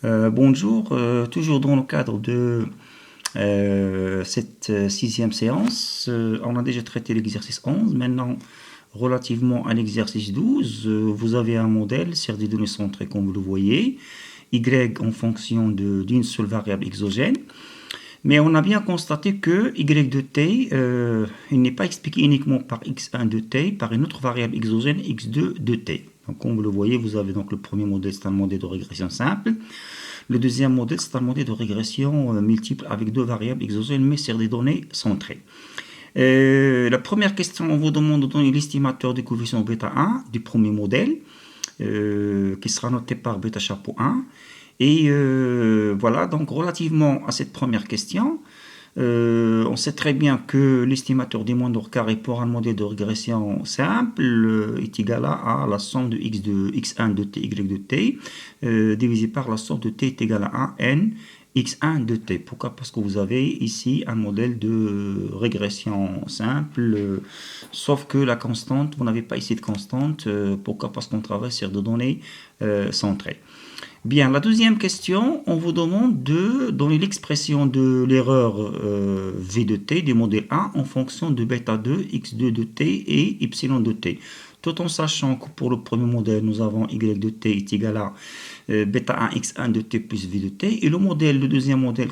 Bonjour, toujours dans le cadre de cette sixième séance, on a déjà traité l'exercice 11. Maintenant, relativement à l'exercice 12, vous avez un modèle, série de données centrées comme vous le voyez, y en fonction d'une seule variable exogène. Mais on a bien constaté que y de t, il n'est pas expliqué uniquement par x1 de t, par une autre variable exogène x2 de t. Donc, comme vous le voyez, vous avez donc le premier modèle, c'est un modèle de régression simple. Le deuxième modèle, c'est un modèle de régression multiple avec deux variables exogènes, mais sur des données centrées. La première question, on vous demande de donner l'estimateur du coefficient bêta 1 du premier modèle, qui sera noté par bêta chapeau 1. Et voilà, donc relativement à cette première question, on sait très bien que l'estimateur du moindre carré pour un modèle de régression simple est égal à la somme de x1 de t, y de t, divisé par la somme de t est égal à 1, n, x1 de t. Pourquoi? Parce que vous avez ici un modèle de régression simple, sauf que la constante, vous n'avez pas ici de constante. Pourquoi? Parce qu'on travaille sur des données centrées. Bien, la deuxième question, on vous demande de donner l'expression de l'erreur V de t du modèle A en fonction de bêta 2, x2 de t et y de t. Tout en sachant que pour le premier modèle, nous avons y de t est égal à bêta 1 x1 de t plus v de t. Et le deuxième modèle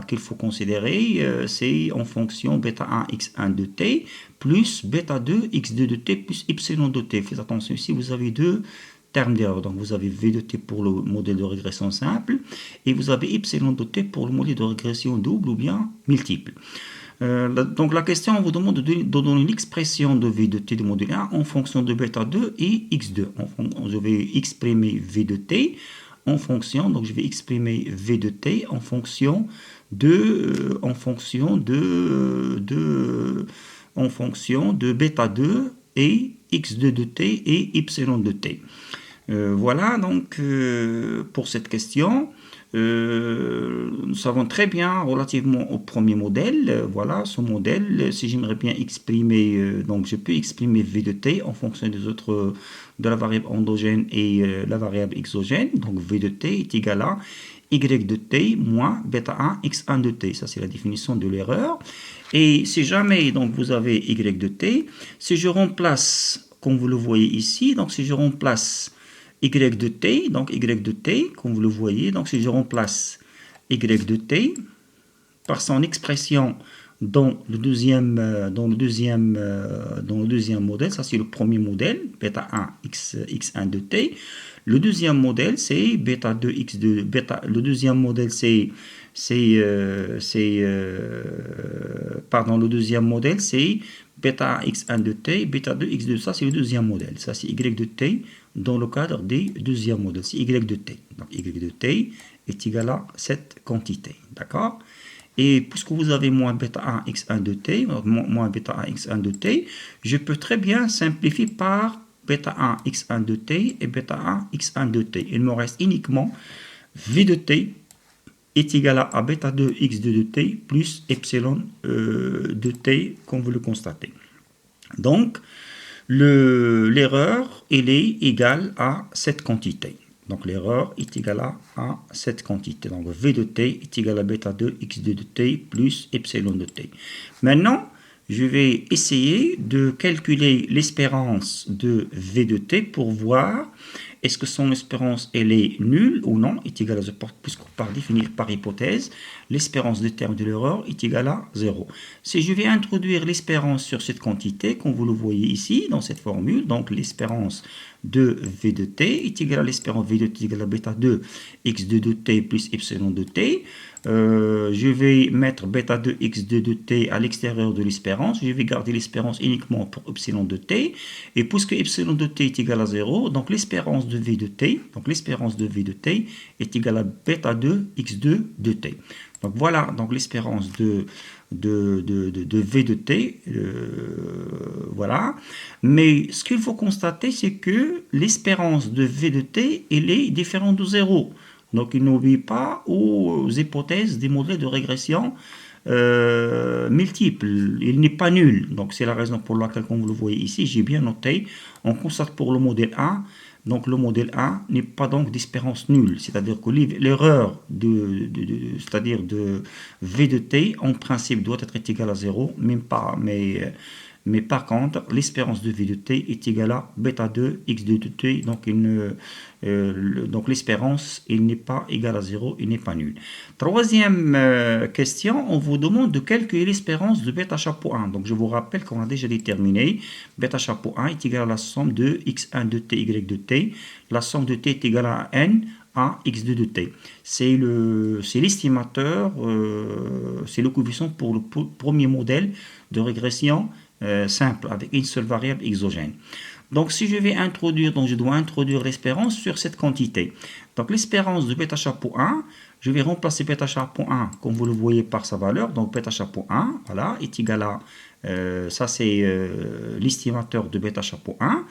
qu'il faut considérer, c'est en fonction bêta 1 x1 de t plus bêta 2 x2 de t plus y de t. Faites attention ici, vous avez deux termes d'erreur. Donc vous avez V de t pour le modèle de régression simple et vous avez y de t pour le modèle de régression double ou bien multiple. Donc la question, on vous demande de donner l'expression de V de t du modèle 1 en fonction de bêta 2 et x2. Je vais exprimer V de t en fonction, donc je vais exprimer V de t en fonction de bêta 2 et x2 de t et y de t. Voilà donc pour cette question. Nous savons très bien relativement au premier modèle, voilà ce modèle, si j'aimerais bien exprimer, donc je peux exprimer V de t en fonction de la variable endogène et la variable exogène. Donc V de t est égal à y de t moins bêta 1 x1 de t. Ça c'est la définition de l'erreur. Et si jamais donc vous avez y de t, si je remplace, comme vous le voyez ici, donc si je remplace y de t, donc y de t, comme vous le voyez, donc si je remplace y de t par son expression dans le deuxième modèle, ça c'est le premier modèle, bêta 1 x1 de t. Le deuxième modèle c'est bêta 2 x2, le deuxième modèle le deuxième modèle c'est bêta 1 x1 de t, bêta 2 x2, ça c'est le deuxième modèle, ça c'est y de t dans le cadre des deuxième modèle, c'est y de t. Donc y de t est égal à cette quantité, d'accord? Et puisque vous avez moins bêta 1 x1 de t, moins bêta 1 x1 de t, je peux très bien simplifier par bêta 1 x1 de t et bêta 1 x1 de t. Il me reste uniquement v de t est égal à bêta 2 x2 de t plus epsilon de t, comme vous le constatez. Donc, l'erreur, elle est égale à cette quantité. Donc, l'erreur est égale à cette quantité. Donc, V de t est égal à bêta 2 x2 de t plus epsilon de t. Maintenant, je vais essayer de calculer l'espérance de V de t pour voir est-ce que son espérance elle est nulle ou non, est égale à 0, puisque par définir par hypothèse, l'espérance de terme de l'erreur est égale à 0. Si je vais introduire l'espérance sur cette quantité, comme vous le voyez ici dans cette formule, donc l'espérance de V de t est égale à l'espérance V de t égale à bêta 2 x2 de t plus epsilon de t. Je vais mettre bêta 2 x2 de t à l'extérieur de l'espérance. Je vais garder l'espérance uniquement pour epsilon de t. Et puisque epsilon de t est égal à 0, donc l'espérance de V de t, est égale à bêta 2 x2 de t. Donc voilà donc l'espérance de V de t. Voilà. Mais ce qu'il faut constater, c'est que l'espérance de V de t, elle est différente de 0. Donc il n'obéit pas aux hypothèses des modèles de régression multiples. Il n'est pas nul. Donc c'est la raison pour laquelle, comme vous le voyez ici, j'ai bien noté, on constate pour le modèle A Donc le modèle A n'est pas donc d'espérance nulle, c'est-à-dire que l'erreur c'est-à-dire de V de t en principe doit être égale à 0, mais par contre, l'espérance de V de t est égale à bêta 2 x2 de t, donc l'espérance il n'est pas égale à 0, il n'est pas nul. Troisième question, on vous demande de calculer l'espérance de bêta chapeau 1. Donc je vous rappelle qu'on a déjà déterminé, bêta chapeau 1 est égal à la somme de x1 de t, y de t. La somme de t est égale à n à x2 de t. C'est l'estimateur, c'est le coefficient pour le premier modèle de régression simple avec une seule variable exogène. Donc si je vais introduire, donc je dois introduire l'espérance sur cette quantité. Donc l'espérance de bêta chapeau 1, je vais remplacer bêta chapeau 1 comme vous le voyez par sa valeur. Donc bêta chapeau 1, voilà, est égal à, ça c'est l'estimateur de bêta chapeau 1.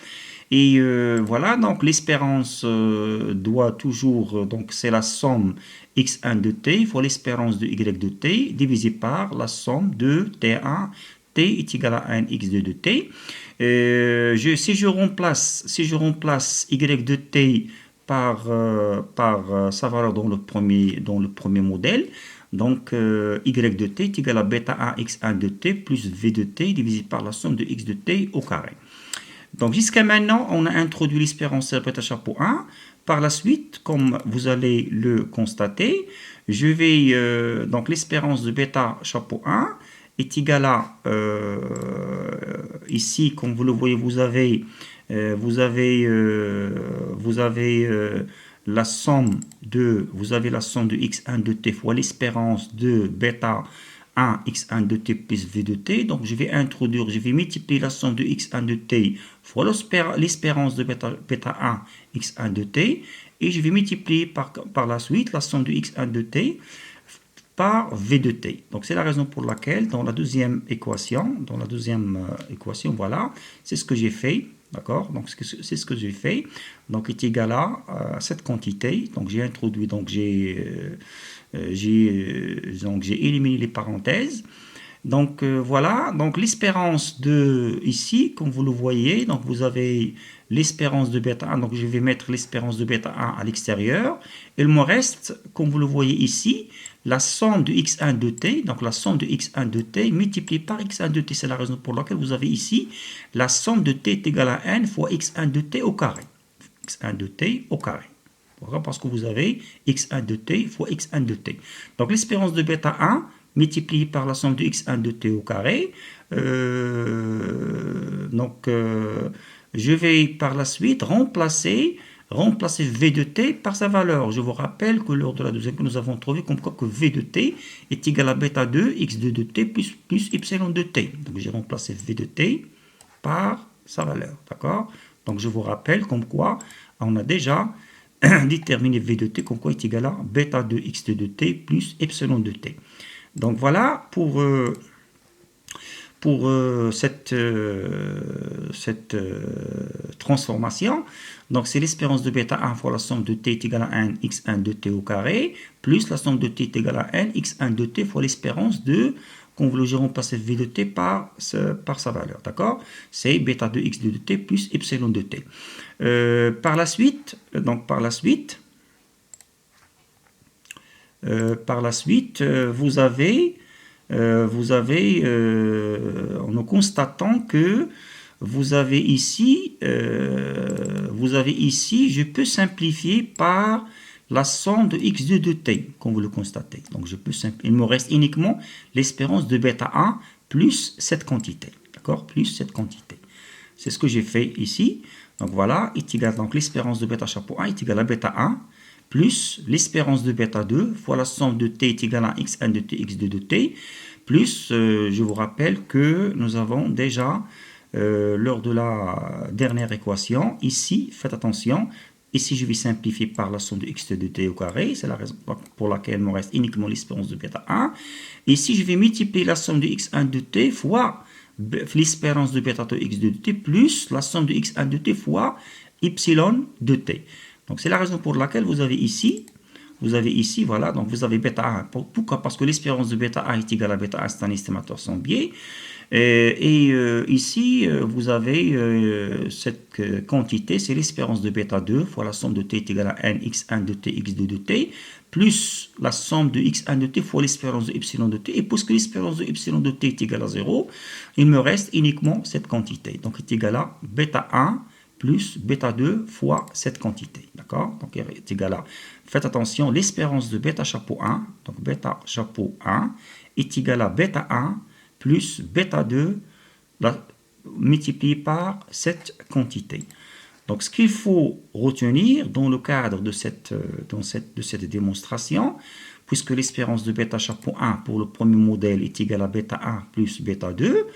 Et voilà, donc l'espérance doit toujours, donc c'est la somme x1 de t fois l'espérance de y de t divisé par la somme de t1, t est égal à 1 x2 de t. Si je remplace y de t par sa valeur dans le premier modèle, donc y de t est égal à bêta 1 x1 de t plus v de t divisé par la somme de x de t au carré. Donc jusqu'à maintenant, on a introduit l'espérance de bêta chapeau 1. Par la suite, comme vous allez le constater, je vais donc l'espérance de bêta chapeau 1 est égale à ici, comme vous le voyez, vous avez la somme de x1 de t fois l'espérance de bêta 1 x1 de t plus v de t. Donc je vais multiplier la somme de x1 de t fois l'espérance de bêta 1 x1 de t, et je vais multiplier par la suite la somme de x1 de t par v de t. Donc c'est la raison pour laquelle dans la deuxième équation, voilà, c'est ce que j'ai fait. D'accord, donc c'est ce que j'ai fait. Donc est égal à cette quantité. Donc j'ai introduit, donc j'ai éliminé les parenthèses. Donc voilà, donc l'espérance de ici, comme vous le voyez, donc vous avez l'espérance de bêta 1, donc je vais mettre l'espérance de bêta 1 à l'extérieur. Il me reste, comme vous le voyez ici, la somme de x1 de t, donc la somme de x1 de t multipliée par x1 de t. C'est la raison pour laquelle vous avez ici la somme de t est égale à n fois x1 de t au carré. x1 de t au carré. Pourquoi? Parce que vous avez x1 de t fois x1 de t. Donc l'espérance de bêta 1 multipliée par la somme de x1 de t au carré. Je vais par la suite remplacer v de t par sa valeur. Je vous rappelle que lors de la deuxième, nous avons trouvé comme quoi que v de t est égal à bêta 2 x2 de t plus epsilon de t. Donc j'ai remplacé v de t par sa valeur. D'accord? Donc je vous rappelle comme quoi on a déjà déterminé v de t comme quoi est égal à bêta 2 x2 de t plus epsilon de t. Donc voilà pour cette transformation. Donc c'est l'espérance de bêta 1 fois la somme de t est égale à 1 x1 de t au carré, plus la somme de t est égale à n x1 de t fois l'espérance de, quand vous remplacer v de t par sa valeur. D'accord? C'est bêta 2 x2 de t plus epsilon de t. Par la suite, vous avez en constatant que vous avez ici, je peux simplifier par la somme de x2 de t, comme vous le constatez. Donc il me reste uniquement l'espérance de bêta 1 plus cette quantité. D'accord? Plus cette quantité. C'est ce que j'ai fait ici. Donc voilà, donc l'espérance de bêta chapeau 1 est égale à bêta 1 plus l'espérance de bêta 2 fois la somme de t est égale à x1 de t, x2 de t, plus, je vous rappelle que nous avons déjà, lors de la dernière équation, ici, faites attention, ici je vais simplifier par la somme de x2 de t au carré, c'est la raison pour laquelle il me reste uniquement l'espérance de bêta 1. Ici, je vais multiplier la somme de x1 de t fois l'espérance de bêta 2 x2 de t plus la somme de x1 de t fois epsilon de t. Donc c'est la raison pour laquelle vous avez ici, vous avez ici, voilà, donc vous avez bêta 1. Pourquoi? Parce que l'espérance de bêta 1 est égale à bêta 1, c'est un estimateur sans biais. Ici, vous avez cette quantité, c'est l'espérance de bêta 2 fois la somme de t est égale à n x1 de t, x2 de t, plus la somme de x1 de t fois l'espérance de epsilon de t. Et puisque l'espérance de epsilon de t est égale à 0, il me reste uniquement cette quantité. Donc, est égal à bêta 1 plus bêta 2 fois cette quantité. D'accord? Donc, il est égal à, faites attention, l'espérance de bêta chapeau 1, donc bêta chapeau 1, est égal à bêta 1 plus bêta 2 multiplié par cette quantité. Donc, ce qu'il faut retenir dans le cadre de cette démonstration, puisque l'espérance de bêta chapeau 1 pour le premier modèle est égale à bêta 1 plus bêta 2,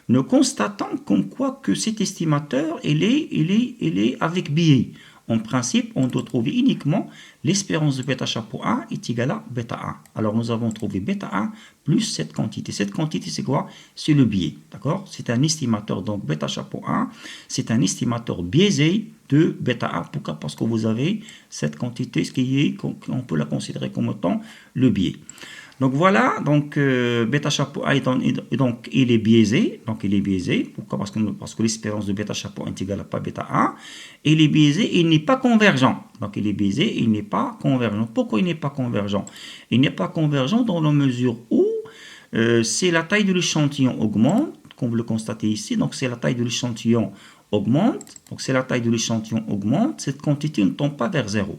nous constatons comme quoi que cet estimateur, il est avec biais. En principe, on doit trouver uniquement l'espérance de bêta chapeau 1 est égale à bêta 1. Alors, nous avons trouvé bêta 1 plus cette quantité. Cette quantité, c'est quoi? C'est le biais. D'accord? C'est un estimateur, donc bêta chapeau 1, c'est un estimateur biaisé de bêta 1. Pourquoi? Parce que vous avez cette quantité, ce qui est, on peut la considérer comme étant le biais. Donc voilà, donc bêta chapeau A donc il est biaisé. Donc il est biaisé. Pourquoi? Parce que l'espérance de bêta chapeau est égale à pas bêta 1. Il est biaisé, il n'est pas convergent. Donc il est biaisé, il n'est pas convergent. Pourquoi il n'est pas convergent? Il n'est pas convergent dans la mesure où c'est la taille de l'échantillon augmente, comme vous le constatez ici. Donc c'est la taille de l'échantillon augmente. Donc c'est la taille de l'échantillon augmente. Cette quantité ne tombe pas vers 0.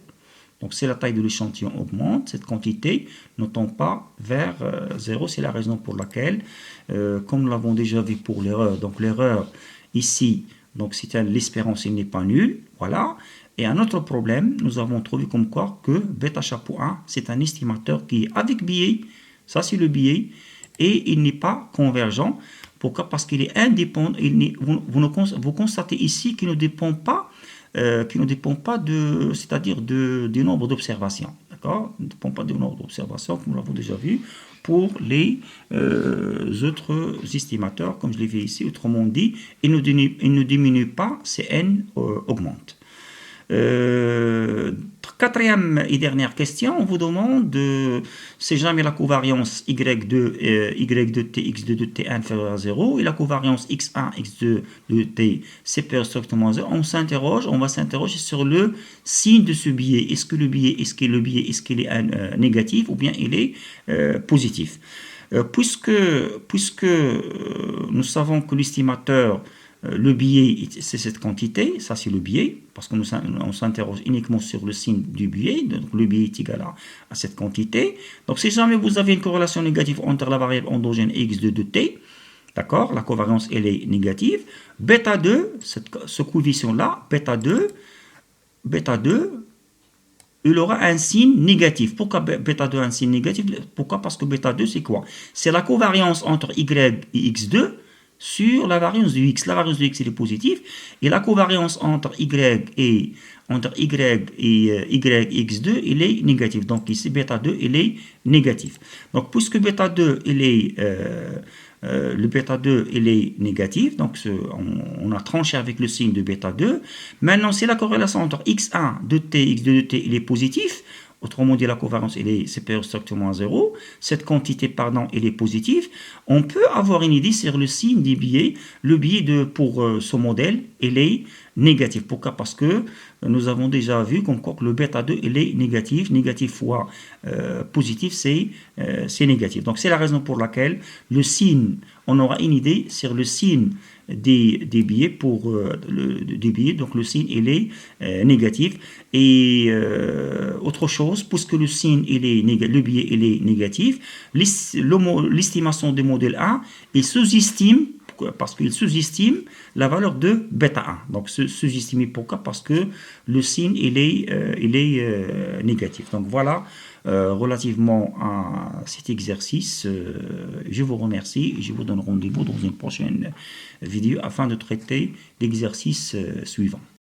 Donc, si la taille de l'échantillon augmente, cette quantité ne tombe pas vers 0. C'est la raison pour laquelle, comme nous l'avons déjà vu pour l'erreur, donc l'erreur ici, donc c'est l'espérance, il n'est pas nulle. Voilà. Et un autre problème, nous avons trouvé comme quoi que bêta chapeau 1, c'est un estimateur qui est avec biais. Ça, c'est le biais. Et il n'est pas convergent. Pourquoi? Parce qu'il est indépendant. Vous constatez ici qu'il ne dépend pas c'est-à-dire du nombre d'observations. D'accord? Il ne dépend pas du nombre d'observations, comme nous l'avons déjà vu, pour les autres estimateurs, comme je l'ai vu ici. Autrement dit, il ne diminue pas, c'est n augmente. Quatrième et dernière question, on vous demande si jamais la covariance y2 de t, x2 de t inférieure à 0 et la covariance x1, x2 de t supérieure strictement à 0, on va s'interroger sur le signe de ce biais. Est-ce que le biais, est-il est négatif ou bien il est positif? Puisque nous savons que l'estimateur, le biais, c'est cette quantité, ça c'est le biais, parce qu'on s'interroge uniquement sur le signe du biais, donc le biais est égal à cette quantité. Donc si jamais vous avez une corrélation négative entre la variable endogène x2 de t, d'accord, la covariance elle est négative, bêta 2, ce coefficient-là, bêta 2, il aura un signe négatif. Pourquoi bêta 2 a un signe négatif? Pourquoi? Parce que bêta 2 c'est quoi? C'est la covariance entre y et x2 sur la variance de x. La variance de x elle est positive et la covariance entre y et yx2 il est négatif. Donc ici bêta 2 il est négatif. Donc puisque bêta 2 il est le bêta 2 il est négatif, donc on a tranché avec le signe de bêta 2. Maintenant si la corrélation entre x1 de t, x2 de t il est positif, autrement dit la covariance elle est supérieure strictement à 0, cette quantité pardon elle est positive, on peut avoir une idée sur le signe des biais. Le biais pour ce modèle il est négatif. Pourquoi? Parce que nous avons déjà vu comme quoi que le bêta 2 il est négatif. Négatif fois positif c'est négatif. Donc c'est la raison pour laquelle le signe, on aura une idée sur le signe des biais pour des biais, donc le signe il est négatif. Et autre chose, puisque le signe il est le biais il est négatif, l'estimation du modèle A il sous-estime, parce qu'il sous-estime la valeur de bêta 1. Donc sous-estimé pourquoi? Parce que le signe il est négatif. Donc voilà relativement à cet exercice. Je vous remercie et je vous donne rendez-vous dans une prochaine vidéo afin de traiter l'exercice suivant.